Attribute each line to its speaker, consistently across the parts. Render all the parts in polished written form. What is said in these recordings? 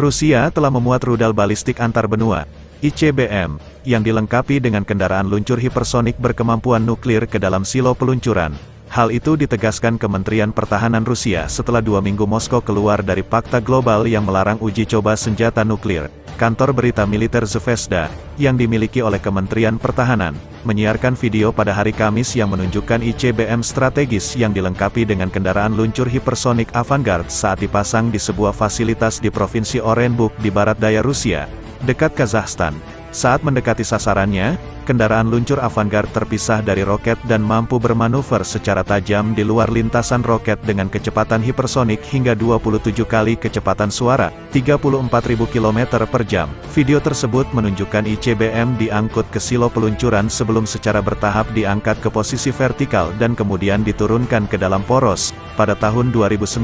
Speaker 1: Rusia telah memuat rudal balistik antar benua, ICBM, yang dilengkapi dengan kendaraan luncur hipersonik berkemampuan nuklir ke dalam silo peluncuran. Hal itu ditegaskan Kementerian Pertahanan Rusia setelah 2 minggu Moskow keluar dari Pakta Global yang melarang uji coba senjata nuklir. Kantor berita militer Zvezda, yang dimiliki oleh Kementerian Pertahanan, menyiarkan video pada hari Kamis yang menunjukkan ICBM strategis yang dilengkapi dengan kendaraan luncur hipersonik Avangard saat dipasang di sebuah fasilitas di Provinsi Orenburg di barat daya Rusia, dekat Kazakhstan. Saat mendekati sasarannya, kendaraan luncur Avangard terpisah dari roket dan mampu bermanuver secara tajam di luar lintasan roket dengan kecepatan hipersonik hingga 27 kali kecepatan suara, 34.000 km per jam. Video tersebut menunjukkan ICBM diangkut ke silo peluncuran sebelum secara bertahap diangkat ke posisi vertikal dan kemudian diturunkan ke dalam poros. Pada tahun 2019,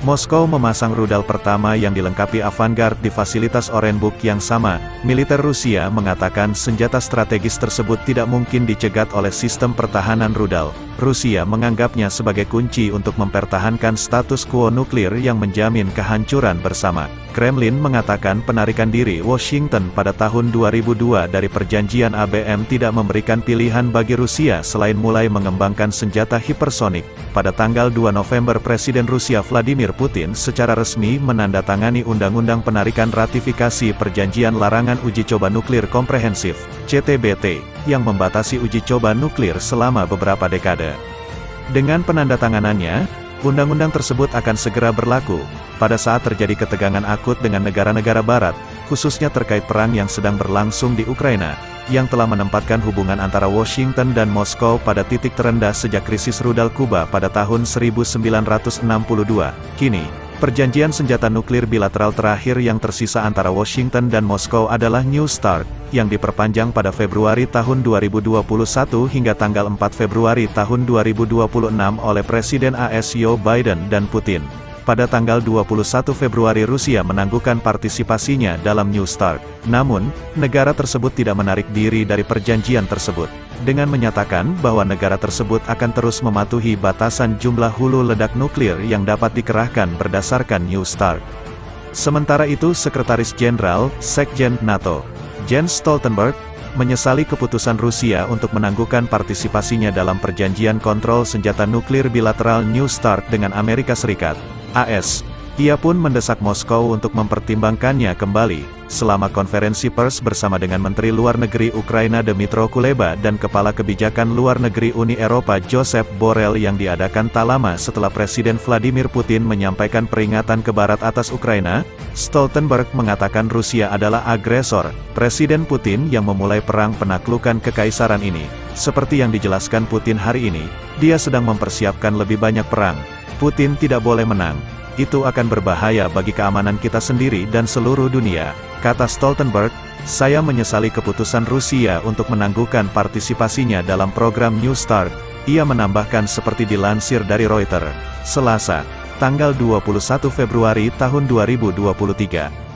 Speaker 1: Moskow memasang rudal pertama yang dilengkapi Avangard di fasilitas Orenburg yang sama. Militer Rusia mengatakan senjata strategis tersebut tidak mungkin dicegat oleh sistem pertahanan rudal. Rusia menganggapnya sebagai kunci untuk mempertahankan status quo nuklir yang menjamin kehancuran bersama. Kremlin mengatakan penarikan diri Washington pada tahun 2002 dari perjanjian ABM tidak memberikan pilihan bagi Rusia selain mulai mengembangkan senjata hipersonik. Pada tanggal 2 November Presiden Rusia Vladimir Putin secara resmi menandatangani Undang-Undang Penarikan Ratifikasi Perjanjian Larangan Uji Coba Nuklir Komprehensif, CTBT, yang membatasi uji coba nuklir selama beberapa dekade. Dengan penandatanganannya, undang-undang tersebut akan segera berlaku pada saat terjadi ketegangan akut dengan negara-negara barat, khususnya terkait perang yang sedang berlangsung di Ukraina, yang telah menempatkan hubungan antara Washington dan Moskow pada titik terendah sejak krisis rudal Kuba pada tahun 1962. Kini, perjanjian senjata nuklir bilateral terakhir yang tersisa antara Washington dan Moskow adalah New START, yang diperpanjang pada Februari tahun 2021 hingga tanggal 4 Februari tahun 2026 oleh Presiden AS Joe Biden dan Putin. Pada tanggal 21 Februari Rusia menangguhkan partisipasinya dalam New START. Namun, negara tersebut tidak menarik diri dari perjanjian tersebut, dengan menyatakan bahwa negara tersebut akan terus mematuhi batasan jumlah hulu ledak nuklir yang dapat dikerahkan berdasarkan New START. Sementara itu Sekretaris Jenderal, Sekjen NATO, Jens Stoltenberg, menyesali keputusan Rusia untuk menangguhkan partisipasinya dalam perjanjian kontrol senjata nuklir bilateral New START dengan Amerika Serikat, AS. Ia pun mendesak Moskow untuk mempertimbangkannya kembali. Selama konferensi pers bersama dengan Menteri Luar Negeri Ukraina Dmytro Kuleba dan Kepala Kebijakan Luar Negeri Uni Eropa Josep Borrell yang diadakan tak lama setelah Presiden Vladimir Putin menyampaikan peringatan ke Barat atas Ukraina, Stoltenberg mengatakan Rusia adalah agresor. Presiden Putin yang memulai perang penaklukan kekaisaran ini. Seperti yang dijelaskan Putin hari ini, dia sedang mempersiapkan lebih banyak perang. Putin tidak boleh menang. Itu akan berbahaya bagi keamanan kita sendiri dan seluruh dunia, kata Stoltenberg. Saya menyesali keputusan Rusia untuk menangguhkan partisipasinya dalam program New START. Ia menambahkan seperti dilansir dari Reuters, Selasa, tanggal 21 Februari tahun 2023.